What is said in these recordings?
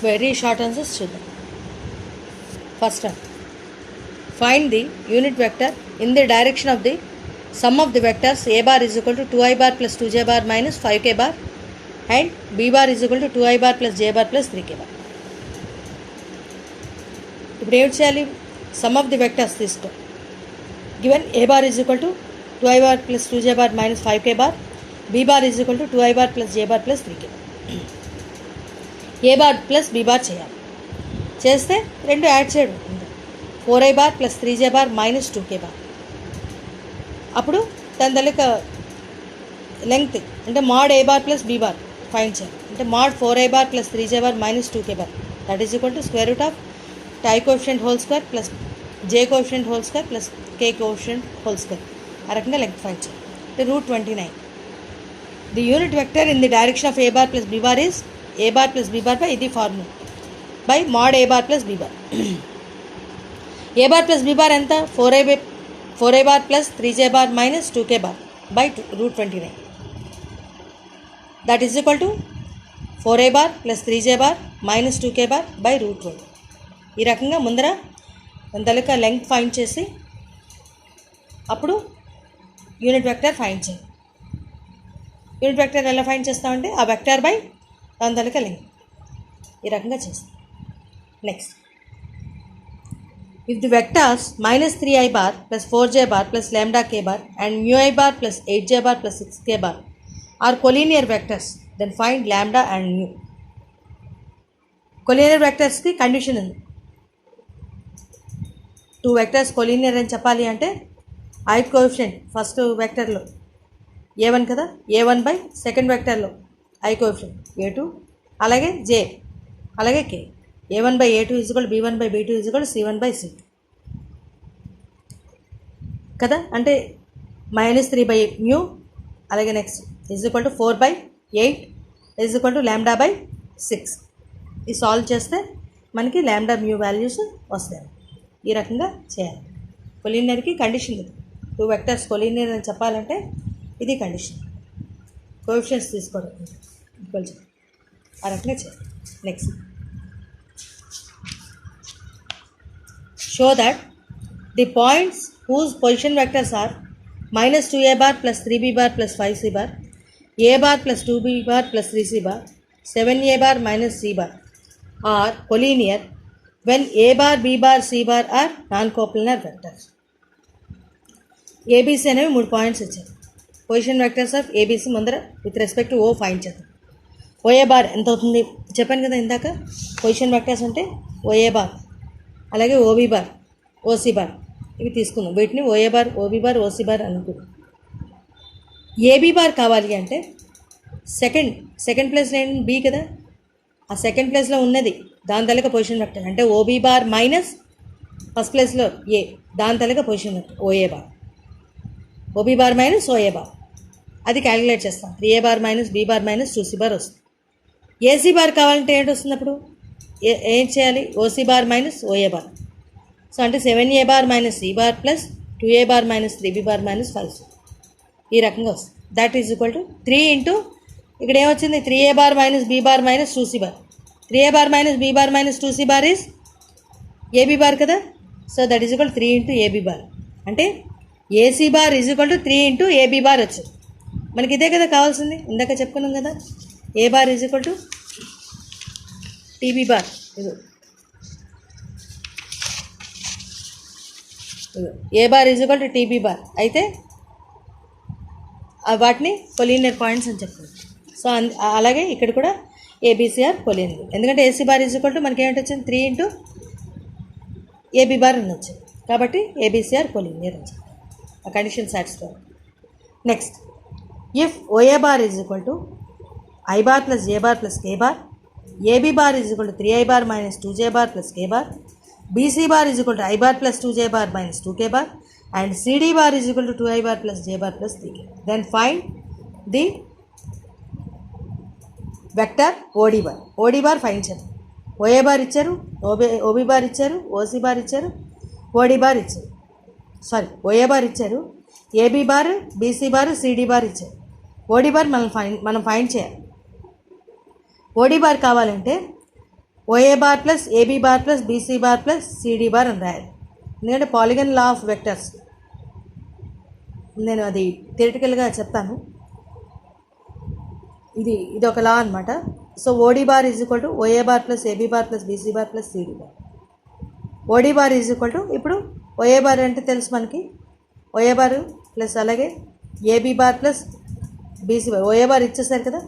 Very short answers చూద్దాం. First one, find the unit vector in the direction of the some of the vectors a bar is equal to 2i bar plus 2j bar minus 5k bar and b bar is equal to 2i bar plus j bar plus 3k bar. ఇప్పుడు ఏం చేయాలి? Some of the vectors తీసుకో. Given a bar is equal to 2i bar plus 2j bar minus 5k bar, b bar is equal to 2i bar plus j bar plus 3k bar. a bar plus b bar చేయాలి. చేస్తే రెండు add చేయడం, 4i bar plus 3j bar minus 2k bar. అప్పుడు దాని తల్లిక length అంటే mod a bar plus b bar find చేయాలి. అంటే mod 4i bar plus 3j bar minus 2k bar that is equal to square root of i coefficient whole square plus j coefficient whole square plus k coefficient whole square. ఆ రకంగా length find చేయాలి. అంటే √29. The unit vector in the direction of a bar plus b bar is a bar plus b bar by ఇది formula by mod a bar plus b bar. a bar plus b bar ఎంత? 4i bar plus 3j bar minus 2k bar by √29. That is equal to 4i bar plus 3j bar minus 2k bar by √20. ఈ రకంగా ముందర దాని length find చేసి అప్పుడు unit vector find చేయాలి. Unit vector ఎలా find చేస్తామంటే ఆ వెక్టర్ బై దాని తలక లెంగ్త్, ఈ రకంగా చేస్తాం. Next, if the vectors minus 3i bar plus 4j bar plus lambda k bar and mu I bar plus 8j bar plus 6k bar are collinear vectors, then find lambda and mu. Collinear vectors కి condition ఉంది. 2 vectors collinear అని చెప్పాలి అంటే ith coefficient first వెక్టర్లో a1 కదా, a1 by second వెక్టర్లో i coefficient a2 అలాగే j అలాగే k. a1 by a2 is equal to b1 by b2 is equal to c1 by c2 కదా. అంటే -3 by mu అలాగే next is equal to 4 by 8 is equal to lambda by 6. ఇది solve చేస్తే మనకి lambda mu values వస్తాయి. ఈ రకంగా చేయాలి. కొలీనియర్కి కండిషన్ ఇది. 2 వెక్టర్స్ కొలీనియర్ అని చెప్పాలంటే ఇది కండిషన్. కోఎఫిషియెంట్స్ తీసుకోవడం ఈక్వల్ ఆ రకంగా చేయాలి. Next, show that the points whose position vectors are minus 2a bar plus 3b bar plus 5c bar, a bar plus 2b bar plus 3c bar, 7a bar minus c bar are collinear when a bar, b bar, c bar are non-coplanar vectors. abc అనేవి 3 points ఇచ్చారు. Position vectors of ABC ముందర with respect to O find చేద్దాం. OA bar ఎంత అవుతుంది చెప్పాను కదా ఇందాక. Position vectors అంటే ఓఏ బార్ అలాగే ఓబీ బార్, ఓసీ బార్ ఇవి తీసుకుందాం. వీటిని OA bar, OB bar, OC bar అనుకుందాం. ఏబీ బార్ కావాలి అంటే సెకండ్ ప్లేస్లో ఏంటి? బి కదా. ఆ సెకండ్ ప్లేస్లో ఉన్నది దాని తలక పొజిషన్ వెక్టర్ అంటే ఓబీ బార్ మైనస్ ఫస్ట్ ప్లేస్లో ఏ, దాని తలక position vector OA bar. OB bar minus OA bar అది క్యాలిక్యులేట్ చేస్తాం. 3a bar minus B bar minus 2c bar వస్తుంది. ఏసీ బార్ కావాలంటే ఏంటి వస్తుంది? అప్పుడు ఏం చేయాలి? OC bar minus OA bar. So అంటే 7a bar minus C bar plus 2a bar minus 3b bar minus 5c ఈ రకంగా వస్తుంది. That is equal to 3 into ఇక్కడ ఏమొచ్చింది? 3a bar minus B bar minus 2c bar. 3a bar minus B bar minus 2c bar is AB bar కదా. So that is equal 3 into AB bar. అంటే AC bar is equal to 3 into AB bar వచ్చింది. మనకి ఇదే కదా కావాల్సింది, ఇందాక చెప్పుకున్నాం కదా. A bar is equal to t b bar. A bar is equal to t b bar అయితే వాటిని కొలీనియర్ పాయింట్స్ అని చెప్తారు. సో అలాగే ఇక్కడ కూడా ఏబీసీఆర్ కొలీనియర్. ఎందుకంటే AC bar is equal to మనకి ఏమిటి వచ్చింది? 3 ఇంటూ ఏబీ బార్ అని వచ్చింది. కాబట్టి ఏబీసీఆర్ కొలీనియర్ అని చెప్పారు. ఆ condition satisfy. Next, if OA bar is equal to I bar plus J bar plus K bar, AB bar is equal to 3I bar minus 2J bar plus K bar, BC bar is equal to I bar plus 2J bar minus 2K bar, and CD bar is equal to 2I bar plus J bar plus 3K. Then find the vector OD bar. OD bar find చేద్దాం. OA bar ఇచ్చారు, OB bar ఇచ్చారు, OC bar ఇచ్చారు, OD bar ఇచ్చారు. Sorry, OA bar ఇచ్చారు, AB bar, BC bar, CD bar ఇచ్చారు. OD bar మనం find చేయాలి. OD bar కావాలంటే OA bar plus AB bar plus BC bar plus CD bar అని రాయాలి. ఎందుకంటే పాలిగన్ లా ఆఫ్ వెక్టర్స్ నేను అది థియరిటికల్గా చెప్తాను. ఇది ఒక లా అనమాట. So OD bar is equal to OA bar plus AB bar plus BC bar plus CD bar. OD bar is equal to ఇప్పుడు ఓఏ బార్ అంటే తెలుసు మనకి, ఓఏ బార్ ప్లస్ అలాగే AB bar plus BC bar. OA bar ఇచ్చేసారు కదా,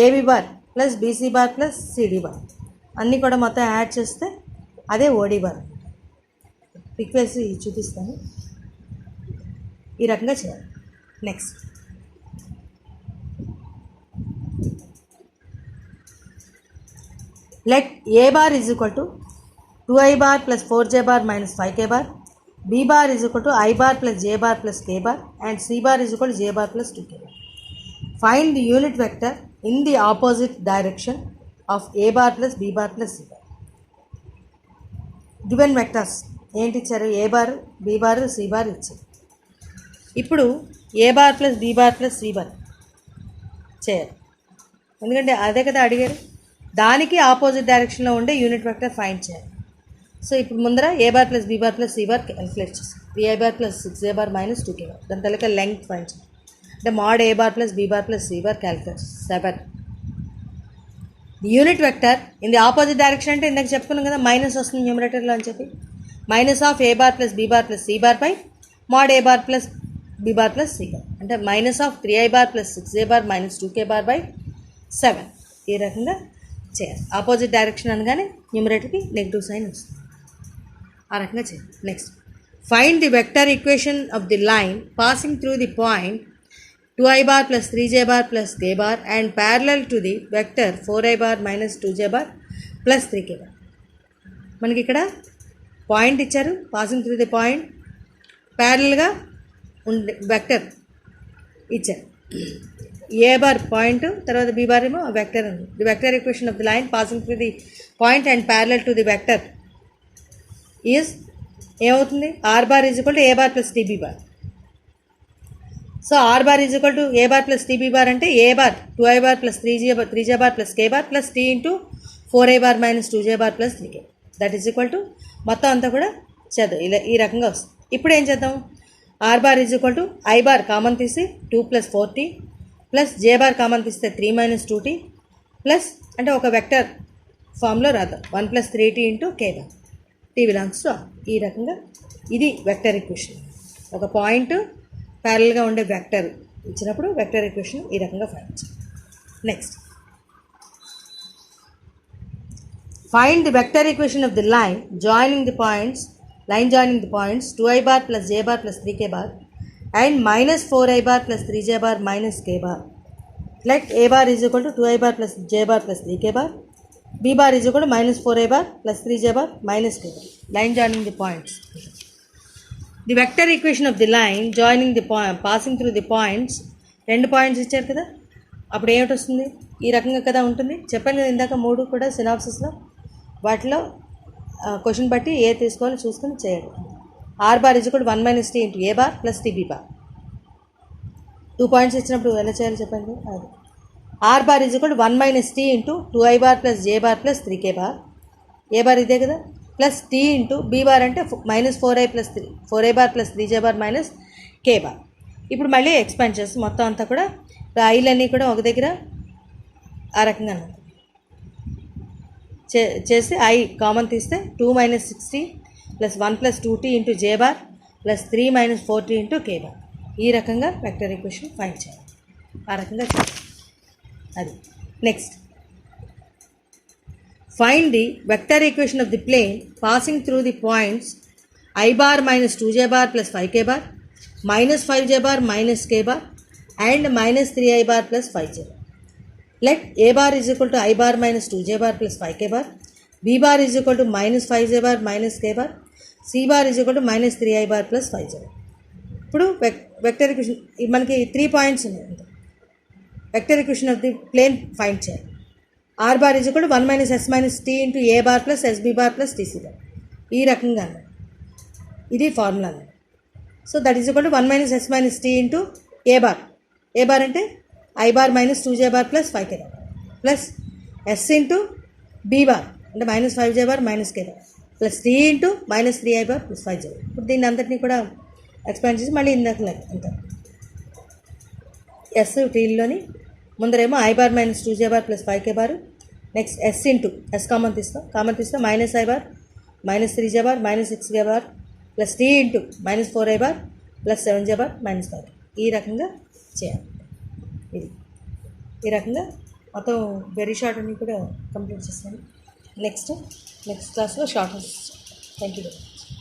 AB bar plus BC bar plus CD bar అన్నీ కూడా మొత్తం యాడ్ చేస్తే అదే ఓడి బార్. పిక్ వేసి చూపిస్తాను. ఈ రకంగా చేయాలి. Next let a bar is equal to 2i bar plus 4j bar minus 5k bar, b bar is equal to i bar plus j bar plus k bar and c bar is equal to j bar plus 2k bar. Find the unit vector in the opposite direction of a bar plus b bar plus c bar. Given vectors ఏంటి ఇచ్చారు? a bar, b bar, c bar ఇచ్చారు. ఇప్పుడు a bar plus b bar plus c bar చేయాలి, ఎందుకంటే అదే కదా అడిగారు. దానికి ఆపోజిట్ డైరెక్షన్లో ఉండే యూనిట్ వెక్టర్ ఫైండ్ చేయాలి. సో ఇప్పుడు ముందర A bar plus B bar plus C bar calculate చేస్తాం. 3i bar plus 6j bar minus 2k bar. దాని తలక లెంగ్త్ ఫైండ్ చేయాలి. అంటే mod A bar plus B bar plus C bar calculate 7. The unit vector in the opposite direction అంటే ఇందాక చెప్పుకున్నాం కదా, minus వస్తుంది న్యూమరేటర్లో అని చెప్పి. Minus of A bar plus B bar plus C bar పై mod A bar plus B bar plus C bar. అంటే minus of 3i bar plus 6j bar minus 2k bar by 7. ఈ రకంగా చేయాలి. Opposite direction అనగానే న్యూమరేటర్కి negative sign వస్తుంది. ఆ రకంగా చేయాలి. Next find the vector equation of the line passing through the point 2i bar plus 3j bar plus k bar and parallel to the vector 4i bar minus 2j bar plus 3k bar. మనకి ఇక్కడ point ఇచ్చారు, passing through the point, ప్యారలల్గా ఉండే vector ఇచ్చారు. A bar point, తర్వాత B bar ఏమో vector ఉంది. The vector equation of the line passing through the point and parallel to the vector is ఏమవుతుంది? R bar is equal to A bar plus t b bar. So R bar is equal to A bar plus t b bar అంటే A bar 2i bar plus 3j bar plus k bar plus t into 4i bar minus 2j bar plus 3k. That is equal to మొత్తం అంతా కూడా చేద్దాం. ఇలా ఈ రకంగా వస్తుంది. ఇప్పుడు ఏం చేద్దాం? R bar is equal to i bar common తీసి 2 plus 4t plus j bar common తీస్తే 3 మైనస్ 2t ప్లస్ అంటే ఒక వెక్టర్ ఫామ్లో రాద్దాం 1 plus 3t into k bar. T belongs to R. ఈ రకంగా ఇది వెక్టర్ ఈక్వేషన్. ఒక పాయింట్ ప్యారల్గా ఉండే వెక్టర్ ఇచ్చినప్పుడు వెక్టర్ ఈక్వేషన్ ఈ రకంగా ఫైండ్ చేయాలి. Next find the vector equation of the line joining the points 2i bar plus j bar plus 3k bar and minus 4i bar plus 3j bar minus k bar. Let a bar is equal to 2i bar plus j bar plus 3k bar. B bar is equal to minus 4i bar plus 3j bar minus k bar. Line joining the points. The vector equation of the line joining the point passing through the points. రెండు points ఇచ్చారు కదా, అప్పుడు ఏమిటి వస్తుంది? ఈ రకంగా కదా ఉంటుంది. చెప్పాను కదా ఇందాక 3 కూడా సినాప్సిస్లో. వాటిలో క్వశ్చన్ బట్టి ఏ తీసుకోవాలో చూసుకొని చేయాలి. R bar is equal to 1 minus t into A bar plus t b bar. 2 points ఇచ్చినప్పుడు ఎలా చేయాలో చెప్పండి. అది R bar is equal to 1 minus t into 2i bar plus j bar plus 3k bar. A bar ఇదే కదా, plus t into B bar అంటే minus 4i bar plus 3j bar minus k bar. ఇప్పుడు మళ్ళీ expand చేస్తాం మొత్తం అంతా కూడా. ఐలన్నీ కూడా ఒక దగ్గర ఆ రకంగా చేసి ఐ కామన్ తీస్తే 2 minus 6t plus 1 plus 2t into j bar plus 3 minus 4t into k bar. ఈ రకంగా వెక్టర్ ఈక్వేషన్ ఫైండ్ చేయాలి. ఆ రకంగా చేయాలి. అది next find the vector equation of the plane passing through the points i bar minus 2j bar plus 5k bar minus 5j bar minus k bar and minus 3i bar plus 5j bar. Let a bar is equal to i bar minus 2j bar plus 5k bar, b bar is equal to minus 5j bar minus k bar, c bar is equal to minus 3i bar plus 5j bar. ఇప్పుడు vector equation మనకి 3 points ఉన్నాయి. Vector equation of the plane find చేయాలి. R bar is equal to 1 minus s minus t into A bar plus s b bar plus t c bar. ఈ రకంగా అన్నమాట. ఇది formula అన్నమాట. So that is equal to 1 minus s minus t into A bar. A bar అంటే i bar minus 2j bar plus 5k bar plus s into B bar అంటే -5j bar -k bar plus 3 into -3i bar plus 5j bar. ఇప్పుడు దీన్ని అంతటినీ కూడా expand చేసి మళ్ళీ ఇందాక లెక్క అంతా ఎస్ టీలోని ముందరేమో i bar -2j bar plus 5k bar. Next s into s common తీస్తే -i bar -3j bar -6k bar plus 3 into -4i bar plus 7j bar -5. ఈ రకంగా చేయాలి. ఇది ఈ రకంగా మొత్తం వెరీ షార్ట్ అన్ని కూడా కంప్లీట్ చేస్తాను. నెక్స్ట్ క్లాస్లో short. Thank you very much.